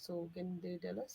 so can they tell us?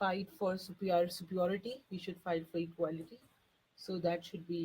fight for superiority, we should fight for equality, so that should be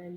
men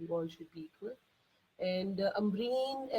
we all should be equal. And Ambreen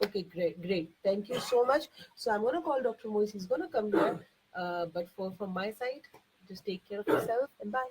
Okay, great. Thank you so much. So I'm going to call Dr. Moise. He's going to come here. But from my side, just take care of yourself and bye.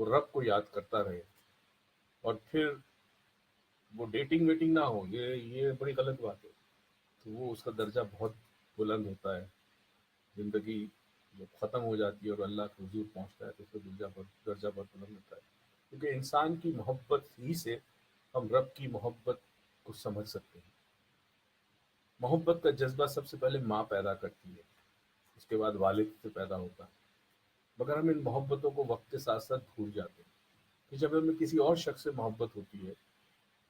وہ رب کو یاد کرتا رہے، اور پھر وہ dating waiting نہ ہو، یہ بڑی غلط بات ہے، تو وہ اس کا درجہ بہت بلند ہوتا ہے. زندگی جب ختم ہو جاتی ہے اور اللہ کے حضور پہنچتا ہے تو اس کا درجہ بہت بلند ہوتا ہے، کیونکہ انسان کی محبت ہی سے ہم رب کی محبت کو سمجھ سکتے ہیں. محبت کا جذبہ سب سے پہلے ماں پیدا کرتی ہے، اس کے بعد والد سے پیدا ہوتا ہے، مگر ہم ان محبتوں کو وقت کے ساتھ ساتھ بھول جاتے ہیں کہ جب ہمیں کسی اور شخص سے محبت ہوتی ہے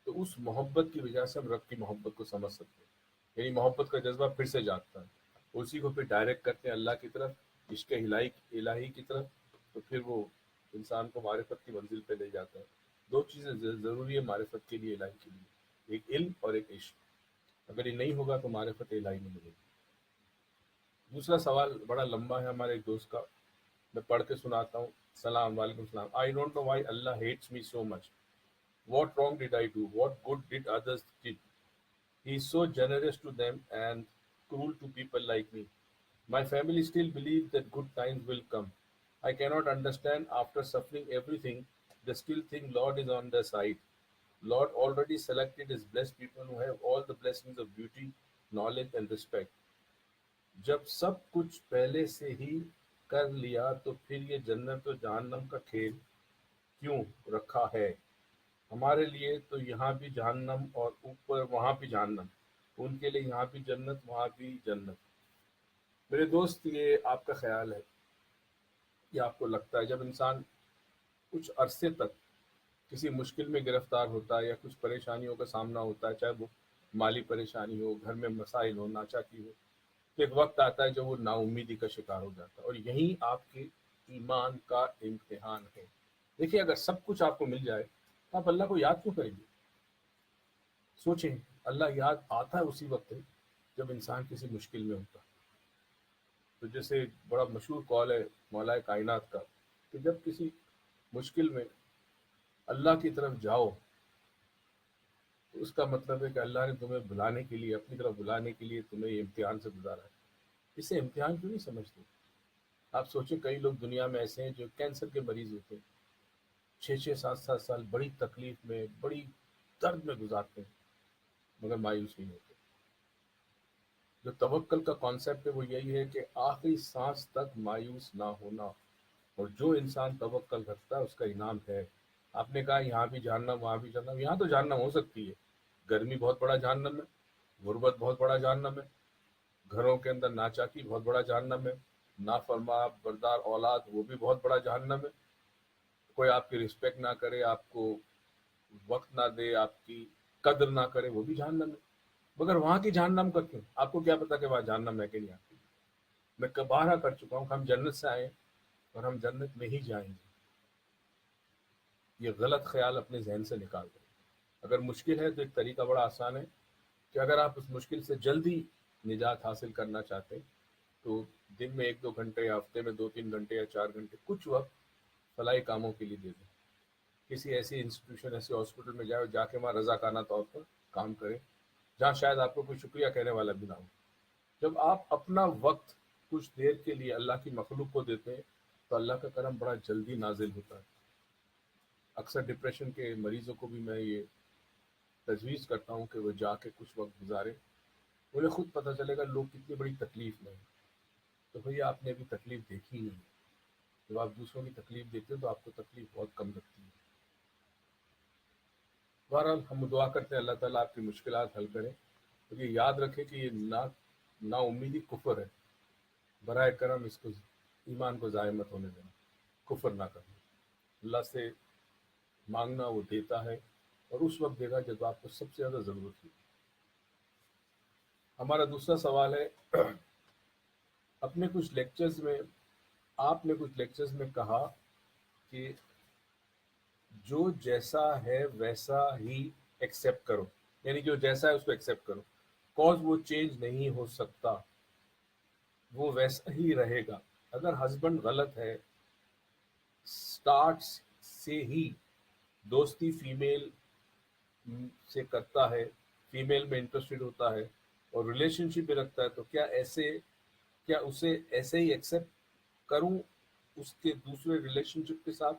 تو اس محبت کی وجہ سے ہم رب کی محبت کو سمجھ سکتے ہیں، یعنی محبت کا جذبہ پھر سے جاگتا ہے، اسی کو پھر ڈائریکٹ کرتے ہیں اللہ کی طرف، عشق الہی کی طرف، تو پھر وہ انسان کو معرفت کی منزل پہ لے جاتا ہے. دو چیزیں ضروری ہے معرفت کے لیے، الہی کے لیے، ایک علم اور ایک عشق. اگر یہ نہیں ہوگا تو معرفت الہی نہیں ملے گی. دوسرا سوال بڑا لمبا ہے ہمارے ایک دوست کا، میں پڑھ کے سناتا ہوں. السلام علیکم. السلام. I don't know why Allah hates me so much. What wrong did I do? What good did others did? He is so generous to them and cruel to people like me. My family still believes that good times will come. I cannot understand, after suffering everything, they still think Lord is on their side. Lord already selected his blessed people who have all the blessings of beauty, knowledge and respect. جب سب کچھ پہلے سے ہی کر لیا تو پھر یہ جنت و جہنم کا کھیل کیوں رکھا ہے ہمارے لیے؟ تو یہاں بھی جہنم اور اوپر وہاں بھی جہنم، ان کے لیے یہاں بھی جنت وہاں بھی جنت. میرے دوست، یہ آپ کا خیال ہے، یہ آپ کو لگتا ہے جب انسان کچھ عرصے تک کسی مشکل میں گرفتار ہوتا ہے یا کچھ پریشانیوں کا سامنا ہوتا ہے، چاہے وہ مالی پریشانی ہو، گھر میں مسائل ہو، ناچاکی ہو، تو ایک وقت آتا ہے جب وہ نا امیدی کا شکار ہو جاتا ہے، اور یہی آپ کے ایمان کا امتحان ہے. دیکھیے، اگر سب کچھ آپ کو مل جائے تو آپ اللہ کو یاد کیوں کریں گے؟ سوچیں، اللہ یاد آتا ہے اسی وقت ہے جب انسان کسی مشکل میں ہوتا ہے. تو جیسے بڑا مشہور قول ہے مولا کائنات کا کہ جب کسی مشکل میں اللہ کی طرف جاؤ تو اس کا مطلب ہے کہ اللہ نے تمہیں بلانے کے لیے، اپنی طرف بلانے کے لیے تمہیں یہ امتحان سے گزارا ہے. اسے امتحان کیوں نہیں سمجھتے؟ آپ سوچیں، کئی لوگ دنیا میں ایسے ہیں جو کینسر کے مریض ہوتے ہیں، 6-7 سال بڑی تکلیف میں، بڑی درد میں گزارتے ہیں، مگر مایوس نہیں ہوتے. جو توکل کا کانسیپٹ ہے وہ یہی ہے کہ آخری سانس تک مایوس نہ ہونا، اور جو انسان توکل رکھتا ہے اس کا انعام ہے. آپ نے کہا یہاں بھی جہنم وہاں بھی جہنم، یہاں تو جہنم ہو سکتی ہے، گرمی بہت بڑا جہنم ہے، غربت بہت بڑا جہنم ہے، گھروں کے اندر ناچاکی بہت بڑا جہنم ہے، نافرما بردار اولاد وہ بھی بہت بڑا جہنم ہے، کوئی آپ کی رسپیکٹ نہ کرے، آپ کو وقت نہ دے، آپ کی قدر نہ کرے، وہ بھی جہنم ہے. مگر وہاں کی جہنم کا کیوں؟ آپ کو کیا پتا کہ وہاں جہنم ہے کہ نہیں؟ آپ کی میں کبارہ کر چکا ہوں کہ ہم جنت سے آئے اور ہم جنت میں ہی جائیں گے. یہ غلط خیال اپنے ذہن سے نکال دیں. اگر مشکل ہے تو ایک طریقہ بڑا آسان ہے کہ اگر آپ اس مشکل سے جلدی نجات حاصل کرنا چاہتے ہیں تو دن میں 1-2 گھنٹے یا ہفتے میں 2-3 گھنٹے یا 4 گھنٹے کچھ وقت فلاحی کاموں کے لیے دے دیں. کسی ایسی انسٹیٹیوشن، ایسے ہاسپٹل میں جائے اور جا کے وہاں رضاکارانہ طور پر کام کریں جہاں شاید آپ کو کوئی شکریہ کہنے والا بھی نہ ہو. جب آپ اپنا وقت کچھ دیر کے لیے اللہ کی مخلوق کو دیتے ہیں تو اللہ کا کرم بڑا جلدی نازل ہوتا ہے. اکثر ڈپریشن کے مریضوں کو بھی میں یہ تجویز کرتا ہوں کہ وہ جا کے کچھ وقت گزارے، انہیں خود پتہ چلے گا لوگ کتنی بڑی تکلیف میں ہیں. تو بھئی آپ نے ابھی تکلیف دیکھی ہی نہیں. جب آپ دوسروں کی تکلیف دیتے ہیں تو آپ کو تکلیف بہت کم لگتی ہے. بہرحال ہم دعا کرتے ہیں اللہ تعالیٰ آپ کی مشکلات حل کریں، اور یہ یاد رکھیں کہ یہ نا امیدی کفر ہے. برائے کرم اس کو، ایمان کو ضائع مت ہونے دینا، کفر نہ کرنا. اللہ سے مانگنا، وہ دیتا ہے، اور اس وقت دے گا جب آپ کو سب سے زیادہ ضرورت ہوگی. ہمارا دوسرا سوال ہے، اپنے کچھ لیکچرز میں آپ نے کچھ لیکچرز میں کہا کہ جو جیسا ہے ویسا ہی ایکسیپٹ کرو، یعنی جو جیسا ہے اس کو ایکسیپٹ کرو، کاز وہ چینج نہیں ہو سکتا، وہ ویسا ہی رہے گا. اگر ہسبینڈ غلط ہے، سٹارٹ سے ہی دوستی فیمیل سے کرتا ہے، فیمیل میں انٹرسٹڈ ہوتا ہے اور ریلیشن شپ بھی رکھتا ہے، تو کیا اسے ایسے ہی ایکسیپٹ کروں اس کے دوسرے ریلیشن شپ کے ساتھ؟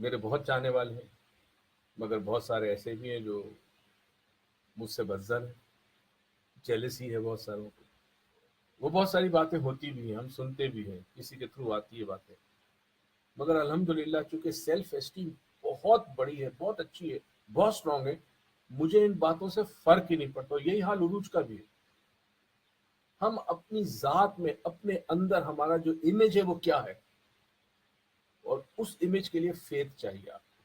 میرے بہت چاہنے والے ہیں، مگر بہت سارے ایسے بھی ہیں جو مجھ سے بدزن ہیں، جیلسی ہے بہت ساروں کو. وہ بہت ساری باتیں ہوتی بھی ہیں، ہم سنتے بھی ہیں، کسی کے تھرو آتی ہے باتیں. مگر الحمدللہ چونکہ سیلف اسٹیم بہت بڑی ہے، بہت اچھی ہے، بہت اسٹرانگ ہے، مجھے ان باتوں سے فرق ہی نہیں پڑتا. یہی حال عروج کا بھی ہے. ہم اپنی ذات میں، اپنے اندر ہمارا جو امیج ہے وہ کیا ہے، اور اس امیج کے لیے فیتھ چاہیے، آپ کو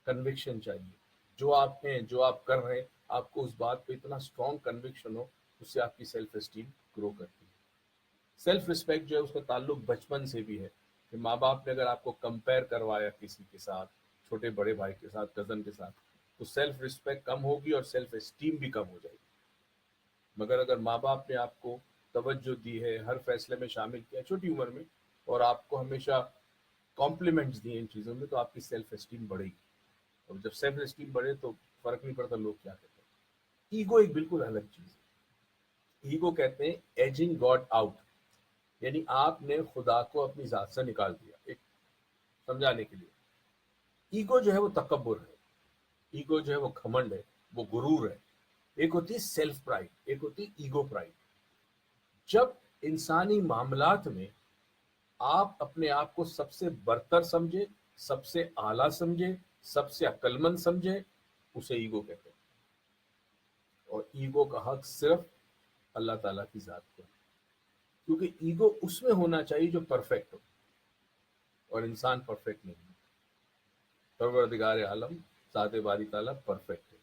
کنوکشن چاہیے. جو آپ ہیں، جو آپ کر رہے ہیں، آپ کو اس بات پہ اتنا اسٹرانگ کنوکشن ہو، اس سے آپ کی سیلف اسٹیم گرو کرتی ہے. سیلف رسپیکٹ جو ہے اس کا تعلق بچپن سے بھی ہے، کہ ماں باپ نے اگر آپ کو کمپیئر کروایا کسی کے ساتھ، چھوٹے بڑے بھائی کے ساتھ، کزن کے ساتھ، تو سیلف رسپیکٹ کم ہوگی اور سیلف اسٹیم بھی کم ہو جائے گی. مگر اگر ماں باپ نے آپ کو توجہ دی ہے، ہر فیصلے میں شامل کیا چھوٹی عمر میں، اور آپ کو ہمیشہ کمپلیمنٹس دیے ان چیزوں میں، تو آپ کی سیلف اسٹیم بڑھے گی. اور جب سیلف اسٹیم بڑھے تو فرق نہیں پڑتا لوگ کیا کہتے ہیں. ایگو ایک بالکل الگ چیز ہے. ایگو کہتے ہیں ایجنگ گاڈ آؤٹ، یعنی آپ نے خدا کو اپنی ذات سے نکال دیا. ایک سمجھانے کے لیے، ایگو جو ہے وہ تکبر ہے، ایگو جو ہے وہ گھمنڈ ہے، وہ غرور ہے. ایک ہوتی ہے سیلف پرائڈ، ایک ہوتی ہے ایگو پرائڈ. جب انسانی معاملات میں آپ اپنے آپ کو سب سے برتر سمجھے، سب سے اعلیٰ سمجھے، سب سے عقل مند سمجھے، اسے ایگو کہتے ہیں. اور ایگو کا حق صرف اللہ تعالیٰ کی ذات کو ہے، کیونکہ ایگو اس میں ہونا چاہیے جو پرفیکٹ ہو، اور انسان پرفیکٹ نہیں ہے. پروردگار عالم ذات باری تعالیٰ پرفیکٹ ہے،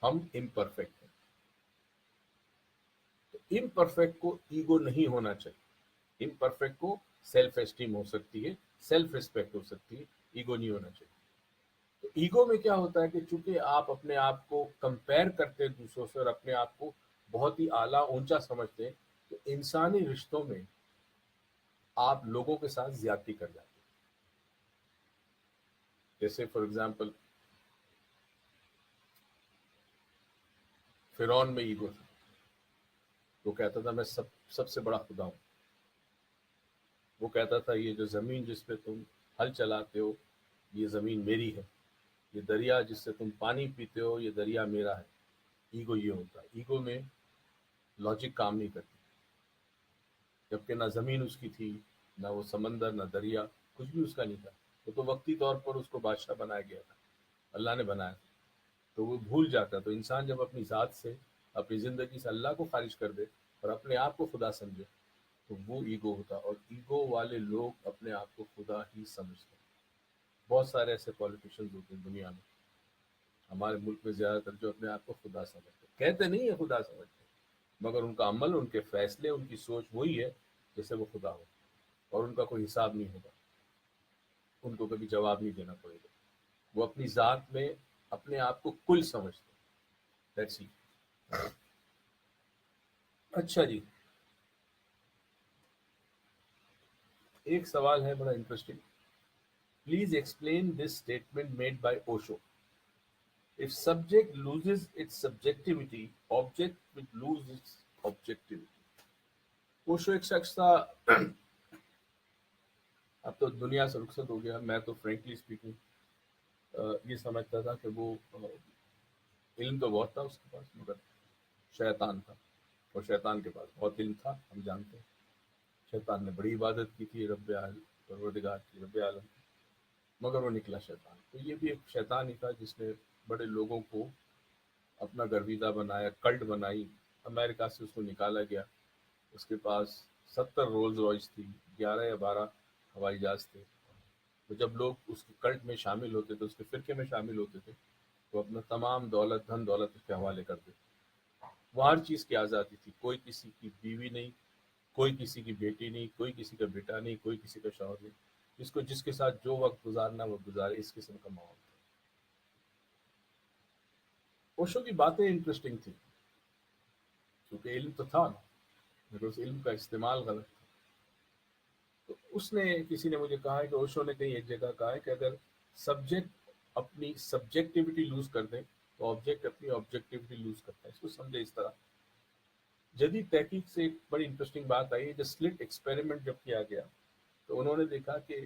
ہم امپرفیکٹ ہیں. تو امپرفیکٹ کو ایگو نہیں ہونا چاہیے. امپرفیکٹ کو سیلف اسٹیم ہو سکتی ہے، سیلف ریسپیکٹ ہو سکتی ہے، ایگو نہیں ہونا چاہیے. تو ایگو میں کیا ہوتا ہے کہ چونکہ آپ اپنے آپ کو کمپیئر کرتے ہیں دوسروں سے، اور اپنے آپ کو بہت ہی اعلیٰ اونچا سمجھتے ہیں، تو انسانی رشتوں میں آپ لوگوں کے ساتھ زیادتی کر جاتے ہیں. جیسے فار ایگزامپل فرعون میں ایگو تھا. وہ کہتا تھا میں سب سے بڑا خدا ہوں. وہ کہتا تھا یہ جو زمین جس پہ تم ہل چلاتے ہو، یہ زمین میری ہے. یہ دریا جس سے تم پانی پیتے ہو، یہ دریا میرا ہے. ایگو یہ ہوتا ہے. ایگو میں لاجک کام نہیں کرتی. جبکہ نہ زمین اس کی تھی، نہ وہ سمندر، نہ دریا، کچھ بھی اس کا نہیں تھا. وہ تو وقتی طور پر اس کو بادشاہ بنایا گیا تھا، اللہ نے بنایا تھا. تو وہ بھول جاتا. تو انسان جب اپنی ذات سے، اپنی زندگی سے اللہ کو خارج کر دے اور اپنے آپ کو خدا سمجھے، تو وہ ایگو ہوتا. اور ایگو والے لوگ اپنے آپ کو خدا ہی سمجھتے ہیں. بہت سارے ایسے پولیٹیشنز ہوتے ہیں دنیا میں، ہمارے ملک میں زیادہ تر، جو اپنے آپ کو خدا سمجھتے ہیں. کہتے نہیں ہیں خدا سمجھتے ہیں، مگر ان کا عمل، ان کے فیصلے، ان کی سوچ وہی ہے جیسے وہ خدا ہو. اور ان کا کوئی حساب نہیں ہوگا، ان کو کبھی جواب نہیں دینا پڑے گا. وہ اپنی ذات میں اپنے آپ کو کل سمجھتے ہیں. That's it. اچھا جی، ایک سوال ہے بڑا interesting. Please explain this statement made by Osho. If subject loses its subjectivity, object will lose its objectivity. Osho ایک شخص تھا، اب تو دنیا سے رخصت ہو گیا. میں تو فرینکلی اسپیکنگ یہ سمجھتا تھا کہ وہ علم تو بہت تھا اس کے پاس، مگر شیطان تھا. اور شیطان کے پاس بہت علم تھا، ہم جانتے ہیں. شیطان نے بڑی عبادت کی تھی رب عالم، پروردگار کی، رب عالم کی، مگر وہ نکلا شیطان. تو یہ بھی ایک شیطان ہی تھا جس نے بڑے لوگوں کو اپنا گرویدہ بنایا، کلٹ بنائی. امریکہ سے اس کو نکالا گیا. اس کے پاس 70 رولز رائس تھی، 11 یا 12 ہوائی جہاز تھے. تو جب لوگ اس کے کلٹ میں شامل ہوتے تھے، اس کے فرقے میں شامل ہوتے تھے، تو اپنا تمام دولت، دھن دولت اس کے حوالے کر دیتے. وہ ہر چیز کی آزادی تھی. کوئی کسی کی بیوی نہیں، کوئی کسی کی بیٹی نہیں، کوئی کسی کا بیٹا نہیں، کوئی کسی کا شوہر نہیں. جس کو جس کے ساتھ جو وقت گزارنا وہ گزارے، اس قسم کا ماحول تھا. اوشو کی باتیں انٹرسٹنگ تھیں، کیونکہ علم تو تھا مگر اس علم کا استعمال غلط تھا. تو اس نے، کسی نے مجھے کہا ہے کہ اوشو نے کہیں ایک جگہ کہا ہے کہ اگر سبجیکٹ اپنی سبجیکٹیوٹی لوز کر دے تو آبجیکٹ اپنی آبجیکٹیوٹی لوز کرتا ہے. اس کو سمجھے اس طرح. جدید تحقیق سے ایک بڑی انٹرسٹنگ بات آئی ہے. جو سلٹ ایکسپیریمنٹ جب کیا گیا تو انہوں نے دیکھا کہ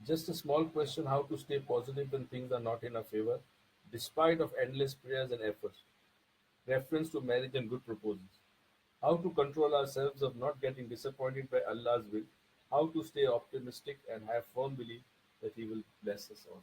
just a small question, how to stay positive when things are not in our favor despite of endless prayers and efforts? Reference to marriage and good proposals. How to control ourselves of not getting disappointed by Allah's will. How to stay optimistic and have firm belief that He will bless us all.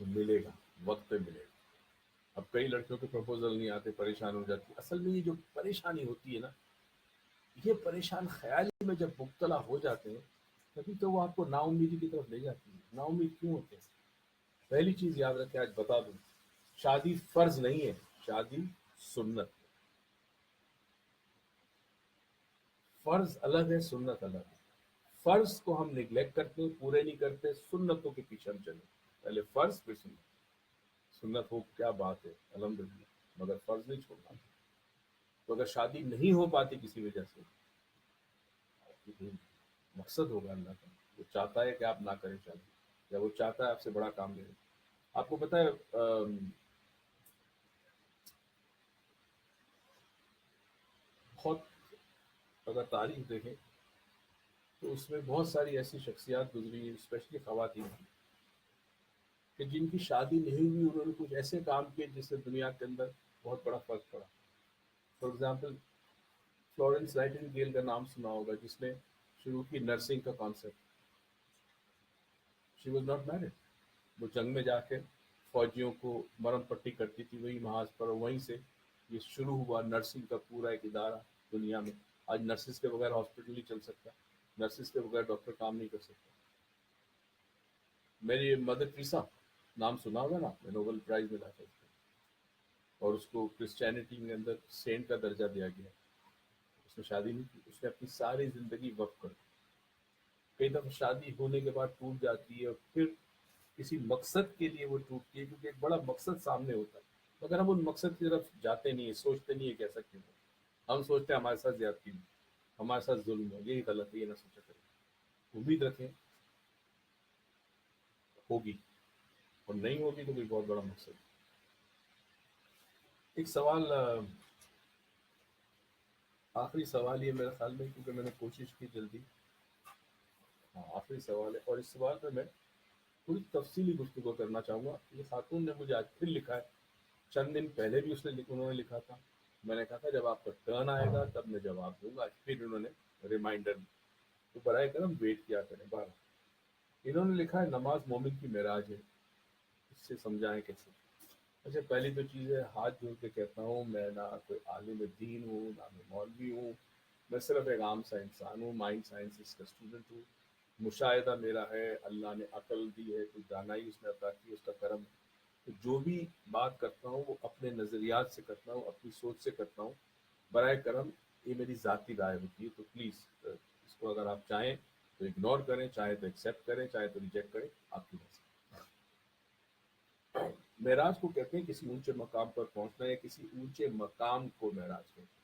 تو ملے گا، وقت پہ ملے گا. اب کئی لڑکیوں کے proposal نہیں آتے، پریشان ہو جاتی. اصل میں یہ جو پریشانی ہوتی ہے نا، یہ پریشان خیالی میں جب مبتلا ہو جاتے ہیں تبھی تو وہ آپ کو نا امیدی کی طرف لے جاتی ہے. نا امید کیوں ہوتے ہیں؟ پہلی چیز یاد رکھیں، آج بتا دوں، شادی فرض نہیں ہے، شادی سنت ہے. فرض الگ ہے، سنت الگ ہے. فرض کو ہم نگلیکٹ کرتے ہیں، پورے نہیں کرتے، سنتوں کے پیچھے ہم چلیں. پہلے فرض پھر سنت. سنت ہو کیا بات ہے، الحمدللہ، مگر فرض نہیں چھوڑنا. تو اگر شادی نہیں ہو پاتی کسی وجہ سے، مقصد ہوگا اللہ کا، وہ چاہتا ہے کہ آپ نہ کریں شادی، یا وہ چاہتا ہے آپ سے بڑا کام لے. آپ کو پتہ ہے بہت، اگر تاریخ دیکھیں تو اس میں بہت ساری ایسی شخصیات گزری ہیں، اسپیشلی خواتین کی، کہ جن کی شادی نہیں ہوئی، انہوں نے کچھ ایسے کام کیے جس سے دنیا کے اندر بہت بڑا فرق پڑا. فار ایگزامپل، فلورنس نائٹنگیل کا نام سنا ہوگا، جس نے شروع کی نرسنگ کا concept. She was not married. وہ جنگ میں جا کے فوجیوں کو مرم پٹی کرتی تھی وہی محاذ پر، اور وہیں سے یہ شروع ہوا نرسنگ کا پورا ایک ادارہ دنیا میں. آج نرسز کے بغیر ہاسپٹل نہیں چل سکتا، نرسز کے بغیر ڈاکٹر کام نہیں کر سکتا. میری مدر ٹریسا نام سنا ہوگا نا، آپ نے، نوبل پرائز ملا تھا اس کو، اور اس کو کرسچینٹی کے اندر سینٹ کا درجہ دیا گیا. اس نے شادی نہیں کی، اس نے اپنی ساری زندگی وقف کر دی. کئی دفعہ شادی ہونے کے بعد ٹوٹ جاتی ہے، اور پھر کسی مقصد کے لیے وہ ٹوٹتی ہے، کیونکہ ایک بڑا مقصد سامنے ہوتا ہے، مگر ہم ان مقصد کی طرف جاتے نہیں ہیں، سوچتے نہیں ہیں کیسا کیوں ہو. ہم سوچتے ہیں ہمارے ساتھ زیادتی ہوئی، ہمارے ساتھ ظلم ہو. یہی غلط ہے، یہ نہ سوچا کریں. امید رکھیں ہوگی، اور نہیں ہوگی تو کوئی بہت بڑا مقصد ہے. ایک سوال، آخری سوال یہ میرے خیال میں، کیونکہ میں نے کوشش کی جلدی. ہاں آخری سوال ہے، اور اس سوال پہ میں تھوڑی تفصیلی گفتگو کرنا چاہوں گا. یہ خاتون نے مجھے آج پھر لکھا ہے، چند دن پہلے بھی انہوں نے لکھا تھا. میں نے کہا تھا جب آپ کا ٹرن آئے گا تب میں جواب دوں گا. پھر انہوں نے ریمائنڈر، تو برائے کرم ویٹ کیا کریں. بارہ انہوں نے لکھا ہے، نماز مومن کی معراج ہے، اس سے سمجھائیں کیسے. اچھا، پہلی تو چیز ہے، ہاتھ جوڑ کے کہتا ہوں، میں نہ کوئی عالم دین ہوں، نہ میں مولوی ہوں، میں صرف ایک عام سا انسان ہوں، مائنڈ سائنسز کا اسٹوڈنٹ ہوں. مشاہدہ میرا ہے، اللہ نے عقل دی ہے، تو دانائی اس نے عطا کی، اس کا کرم ہے. تو جو بھی بات کرتا ہوں وہ اپنے نظریات سے کرتا ہوں، اپنی سوچ سے کرتا ہوں. برائے کرم یہ میری ذاتی رائے ہوتی ہے، تو پلیز اس کو اگر آپ چاہیں تو اگنور کریں، چاہے تو ایکسیپٹ کریں، چاہے تو ریجیکٹ کریں، آپ کی مرضی. معراج کو کہتے ہیں کسی اونچے مقام پر پہنچنا، یا کسی اونچے مقام کو معراج کہتے ہیں.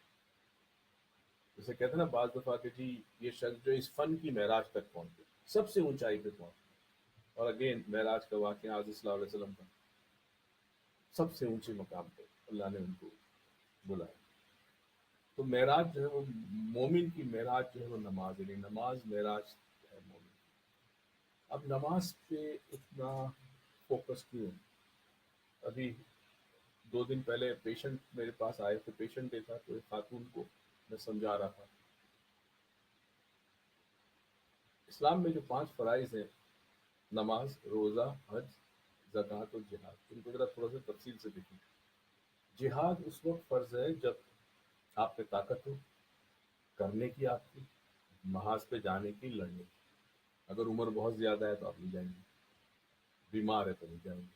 جیسے کہتے ہیں نا بعض دفعہ کہ جی یہ شخص جو اس فن کی معراج تک پہنچ گیا، سب سے اونچائی پہ پہنچ گیا. اور اگین معراج کا واقعہ حضرت صلی اللہ علیہ وسلم کا، سب سے اونچے مقام پہ اللہ نے ان کو بلایا. تو معراج جو ہے وہ مومن کی معراج جو ہے وہ نماز ہے، یعنی نماز معراج ہے مومن. اب نماز پہ اتنا فوکس کیوں؟ ابھی 2 دن پہلے پیشنٹ میرے پاس آئے تھے، پیشنٹ ڈے تھا، تو ایک خاتون کو میں سمجھا رہا تھا اسلام میں جو 5 فرائض ہیں، نماز، روزہ، حج، زکوٰۃ اور جہاد، ان کو ذرا تھوڑا سا تفصیل سے دیکھیں. جہاد اس وقت فرض ہے جب آپ پہ طاقت ہو کرنے کی، آپ کی محاذ پہ جانے کی، لڑنے کی. اگر عمر بہت زیادہ ہے تو آپ نہیں جائیں گے، بیمار ہے تو نہیں جائیں گے،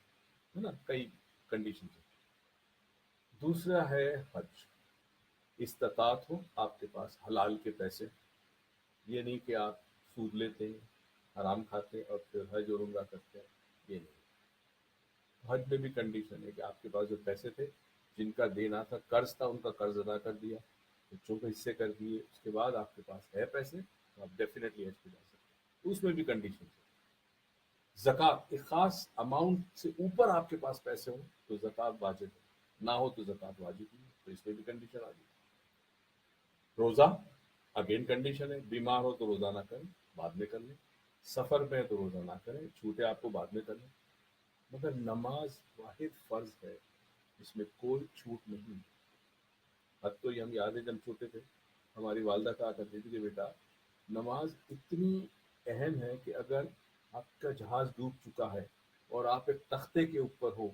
ہے نا، کئی کنڈیشن ہے. دوسرا ہے حج، استطاعت ہو آپ کے پاس، حلال کے پیسے، یہ نہیں کہ آپ سود لیتے ہیں، حرام کھاتے ہیں اور پھر حج اور عمرہ کرتے ہیں، یہ نہیں. حج میں بھی کنڈیشن ہے کہ آپ کے پاس جو پیسے تھے، جن کا دینا تھا، قرض تھا، ان کا قرض ادا کر دیا، بچوں کے حصے کر دیے، اس کے بعد آپ کے پاس ہے پیسے تو آپ ڈیفینیٹلی حج پہ جا سکتے ہیں. تو اس میں بھی کنڈیشن ہے. زکوٰۃ، ایک خاص اماؤنٹ سے اوپر آپ کے پاس پیسے ہوں تو زکوٰۃ واجب ہے، نہ ہو تو زکوٰۃ واجب نہیں ہے، تو اس میں بھی کنڈیشن آ گئی. روزہ اگین کنڈیشن ہے، بیمار ہو تو روزہ نہ کریں، بعد میں کر لیں. سفر پہ ہے تو روزہ نہ کریں، چھوٹے آپ کو بعد میں کر لیں. مگر نماز واحد فرض ہے، اس میں کوئی چھوٹ نہیں. حد تو یہ ہم یاد ہے جب چھوٹے تھے، ہماری والدہ کہا کرتی تھی کہ بیٹا نماز اتنی اہم ہے کہ اگر آپ کا جہاز ڈوب چکا ہے اور آپ ایک تختے کے اوپر ہو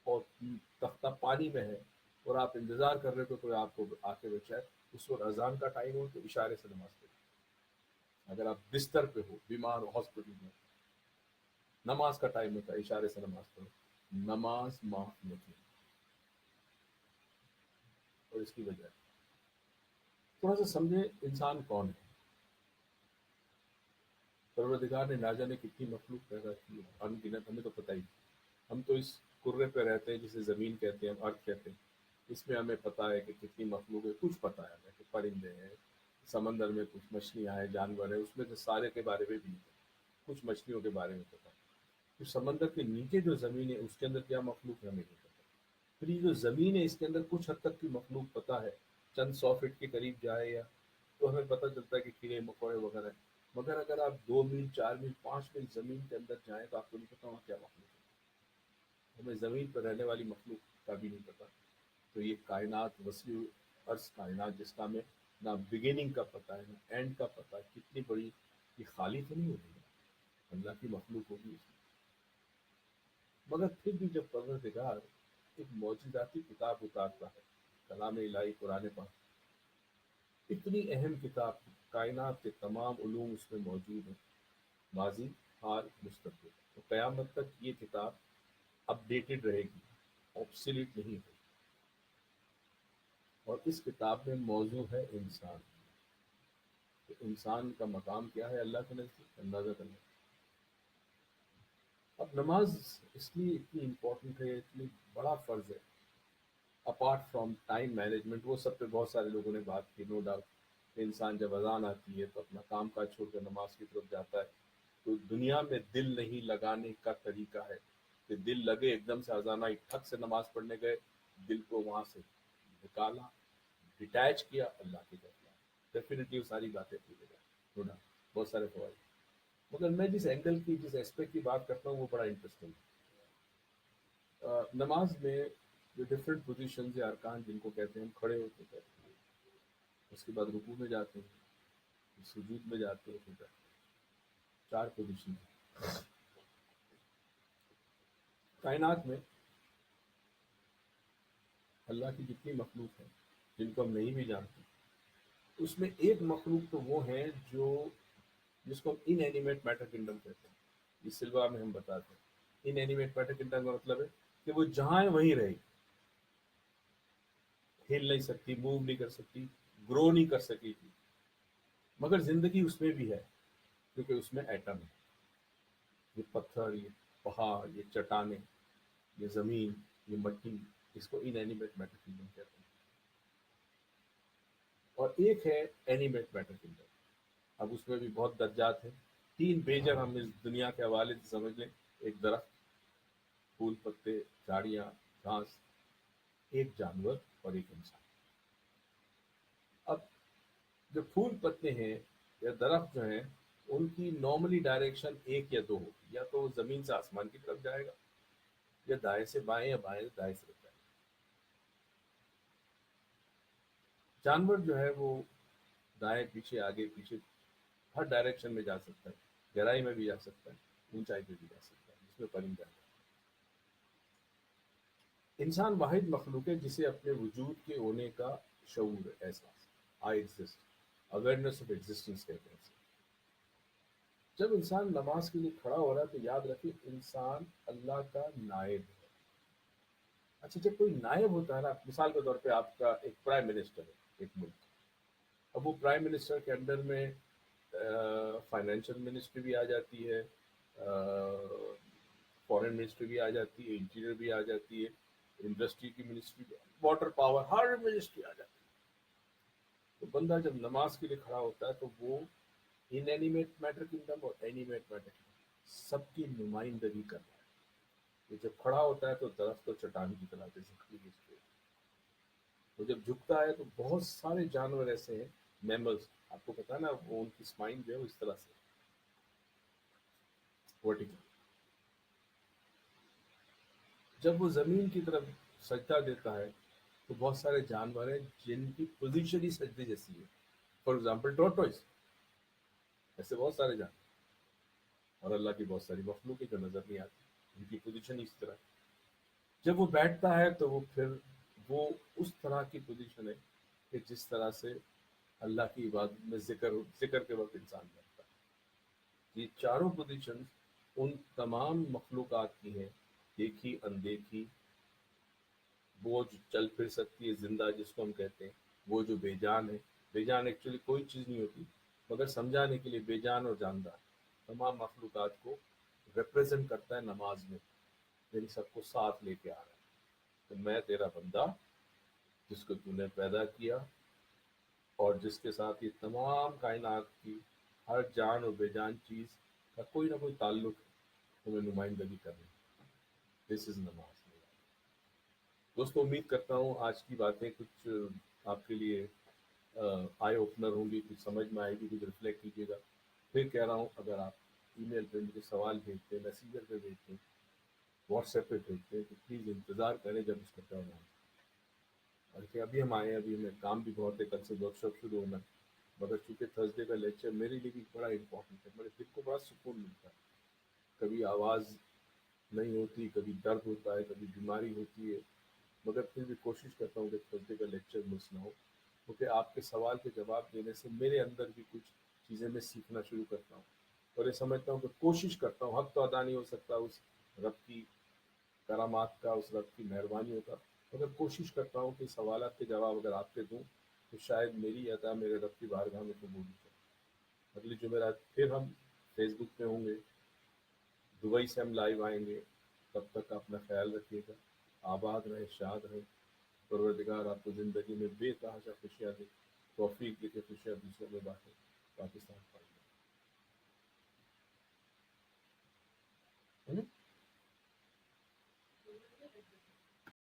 اور تختہ پانی میں ہے اور آپ انتظار کر رہے ہو کہ کوئی آپ کو آ کے بچائے، اس وقت اذان کا ٹائم ہو تو اشارے سے نماز پڑھو۔ اگر آپ بستر پہ ہو، بیمار ہو، ہاسپٹل میں، نماز کا ٹائم ہوتا ہے، اشارے سے نماز پڑھو، نماز معاف نہیں۔ اور اس کی وجہ تھوڑا سا سمجھے انسان کون ہے۔ پروردگار نے نہ جانے کتنی مخلوق پیدا کی ہے، ان گنت، ہمیں تو پتہ ہی نہیں۔ ہم تو اس کرے پہ رہتے ہیں جسے زمین کہتے ہیں، ارتھ کہتے ہیں، اس میں ہمیں پتہ ہے کہ کتنی مخلوق ہے، کچھ پتہ ہے ہمیں کہ پرندے ہیں، سمندر میں کچھ مچھلیاں ہیں، جانور ہیں، اس میں سے سارے کے بارے میں بھی نہیں پتہ، کچھ مچھلیوں کے بارے میں پتہ ہے۔ تو سمندر کے نیچے جو زمین ہے اس کے اندر کیا مخلوق ہے ہمیں نہیں پتہ۔ پھر یہ جو زمین ہے اس کے اندر کچھ حد تک کی مخلوق پتہ ہے، چند 100 فٹ کے قریب جائے یا تو ہمیں پتہ چلتا ہے کہ کیڑے مکوڑے وغیرہ ہیں، مگر اگر آپ 2 میل 4 میل 5 میل زمین کے اندر جائیں تو آپ کو نہیں پتا وہاں کیا مخلوق ہے، ہمیں زمین پر رہنے والی مخلوق کا بھی نہیں پتا۔ تو یہ کائنات، وسیع عرض کائنات جس کا ہمیں نہ بگننگ کا پتہ ہے نہ اینڈ کا پتہ ہے، کتنی بڑی یہ خالی تو نہیں ہوگی، اللہ کی مخلوق ہوگی اس میں۔ مگر پھر بھی جب پروردگار ایک معجزاتی کتاب اتارتا ہے، کلام الہی قرآن پاک، اتنی اہم کتاب، کائنات کے تمام علوم اس میں موجود ہیں، ماضی، حال، مستقبل، تو قیامت تک یہ کتاب اپ ڈیٹڈ رہے گی، آبسلیٹ نہیں ہوگی۔ اور اس کتاب میں موضوع ہے انسان، تو انسان کا مقام کیا ہے اللہ کے نزدیک، اندازہ کرنا۔ اب نماز اس لیے اتنی امپورٹنٹ ہے، اتنی بڑا فرض ہے، اپارٹ فرام ٹائم مینجمنٹ، وہ سب پہ بہت سارے لوگوں نے بات کی، نو ڈاؤٹ۔ انسان جب اذان آتی ہے تو اپنا کام کاج چھوڑ کر نماز کی طرف جاتا ہے، تو دنیا میں دل نہیں لگانے کا طریقہ ہے کہ دل لگے، ایک دم سے اذان آئی ٹھک سے نماز پڑھنے گئے، دل کو وہاں سے نکالا، ڈیٹیچ کیا، اللہ کی طرف لایا، ڈیفینیٹلی وہ ساری باتیں پوری جائیں، نو ڈاؤٹ، بہت سارے فوائد۔ مگر میں جس اینگل کی، جس ایسپیکٹ کی بات کرتا ہوں وہ بڑا انٹرسٹنگ ہے۔ نماز میں جو ڈفرینٹ پوزیشنز یا ارکان جن کو کہتے ہیں، ہم کھڑے ہوتے ہیں، اس کے بعد رکوع میں جاتے ہیں، سجود میں جاتے ہیں، پھر 4 پوزیشن ہیں کائنات میں۔ اللہ کی جتنی مخلوق ہے جن کو ہم نہیں بھی جانتے، اس میں ایک مخلوق تو وہ ہیں جو، جس کو ہم ان اینیمیٹ میٹر کنڈم کہتے ہیں، یہ سلوا میں ہم بتاتے ہیں۔ ان اینیمیٹ میٹر کنڈم کا مطلب ہے کہ وہ جہاں ہے وہیں رہے گی، ہل نہیں سکتی، موو نہیں کر سکتی، گرو نہیں کر سکے گی، مگر زندگی اس میں بھی ہے، کیونکہ اس میں ایٹم ہے۔ یہ پتھر، یہ پہاڑ، یہ چٹانیں، یہ زمین، یہ مٹی، اس کو ان اینیمیٹ میٹر کنڈم کہتے ہیں۔ اور ایک ہے اینیمیٹ میٹر کنڈم، اب اس میں بھی بہت درجات ہیں۔ 3 بیجر ہم اس دنیا کے حوالے سے سمجھ لیں، ایک درخت، پھول پتے، جھاڑیاں، گھاس، ایک جانور اور ایک انسان۔ اب جو پھول پتے ہیں یا درخت جو ہیں، ان کی نارملی ڈائریکشن ایک یا دو ہوگی، یا تو وہ زمین سے آسمان کی طرف جائے گا، یا دائیں سے بائیں، یا بائیں سے دائیں سے جائے گا۔ جانور جو ہے وہ دائیں پیچھے، آگے پیچھے، ہر ڈائریکشن میں جا سکتا ہے، گہرائی میں بھی جا سکتا ہے، اونچائی پہ بھی جا سکتا ہے، جس میں پرندہ ہے۔ انسان واحد مخلوق ہے جسے اپنے وجود کے ہونے کا شعور، احساس، I exist, awareness of existence کہتے ہیں اسے۔ جب انسان نماز کے لیے کھڑا ہو رہا ہے تو یاد رکھیں انسان اللہ کا نائب ہے۔ اچھا، جب کوئی نائب ہوتا ہے نا، مثال کے طور پہ آپ کا ایک پرائم منسٹر ہے ایک ملک، اب وہ پرائم منسٹر کے انڈر میں فائنینشیل منسٹری بھی آ جاتی ہے، فورن منسٹری بھی آ جاتی ہے، انٹیریئر بھی آ جاتی ہے، انڈسٹری کی منسٹری بھی، واٹر پاور، ہر منسٹری آ جاتی ہے۔ تو بندہ جب نماز کے لیے کھڑا ہوتا ہے تو وہ ان اینیمیٹ میٹر کنگڈم اور اینیمیٹ میٹر کنگڈم سب کی نمائندگی کر رہا ہے۔ یہ جب کھڑا ہوتا ہے تو درخت اور چٹان کی طرح سے جھکتی ہے، وہ جب جھکتا ہے تو بہت سارے جانور ایسے ہیں، میملز، آپ کو پتا ہے نا، وہ ان کی اسپائن جو ہے وہ اس طرح سے ورٹیکل۔ جب وہ زمین کی طرف سجدہ دیتا ہے تو بہت سارے جانور ہیں جن کی پوزیشن ہی سجدے جیسی ہے، فار ایگزامپل ٹورٹوائز، ایسے بہت سارے جانور، اور اللہ کی بہت ساری مخلوق ہے جو نظر نہیں آتی۔ ان کی پوزیشن اس طرح ہے. جب وہ بیٹھتا ہے تو وہ پھر وہ اس طرح کی پوزیشن ہے کہ جس طرح سے اللہ کی عبادت میں ذکر کے وقت انسان بیٹھتا ہے. یہ چاروں پوزیشن ان تمام مخلوقات کی ہیں، دیکھی اندیکھی، وہ جو چل پھر سکتی ہے زندہ جس کو ہم کہتے ہیں، وہ جو بے جان ہے. بے جان ایکچولی کوئی چیز نہیں ہوتی، مگر سمجھانے کے لیے بے جان اور جاندار تمام مخلوقات کو ریپرزینٹ کرتا ہے نماز میں، یعنی سب کو ساتھ لے کے آ رہا ہے کہ میں تیرا بندہ جس کو تو نے پیدا کیا اور جس کے ساتھ یہ تمام کائنات کی ہر جان اور بے جان چیز کا کوئی نہ کوئی تعلق ہے، تمہیں نمائندگی کرنی. دس از نماز. دوستو امید کرتا ہوں آج کی باتیں کچھ آپ کے لیے آئی اوپنر ہوں گی، کچھ سمجھ میں آئے گی، کچھ ریفلیکٹ کیجیے گا. پھر کہہ رہا ہوں اگر آپ ای میل پہ مجھے سوال بھیجتے ہیں، میسنجر پہ بھیجتے ہیں، واٹس ایپ پہ بھیجتے ہیں تو پلیز انتظار کریں جب اس کا ٹرن آئے. بلکہ ابھی ہم آئے ہیں، ابھی ہمیں کام بھی بہت ہے، کل سے ورک شاپ شروع ہونا ہے. مگر چونکہ تھرسڈے کا لیکچر میرے لیے بھی بڑا امپورٹنٹ ہے، میرے دل کو بڑا سکون ملتا ہے. کبھی آواز نہیں ہوتی، کبھی درد ہوتا ہے، کبھی بیماری ہوتی ہے، مگر پھر بھی کوشش کرتا ہوں کہ تھرسڈے کا لیکچر مس نہ ہو، کیونکہ آپ کے سوال کے جواب دینے سے میرے اندر بھی کچھ چیزیں میں سیکھنا شروع کرتا ہوں، اور یہ سمجھتا ہوں کہ کوشش کرتا ہوں. حق تو ادا نہیں ہو سکتا اس رب کی کرامات کا، اس رب کی مہربانیوں کا، مگر کوشش کرتا ہوں کہ سوالات کے جواب اگر آپ کے دوں تو شاید میری عطا میرے رب کی بارگاہ میں قبول ہو جائے. اگلی جمعرات پھر ہم فیس بک پہ ہوں گے، دبئی سے ہم لائیو آئیں گے. تب تک اپنا خیال رکھیے گا، آباد رہے، شاد رہے. پروردگار آپ کو زندگی میں بے تحاشا خوشیاں دے، توفیق دے کے خوشیاں دوسروں میں بانٹے. پاکستان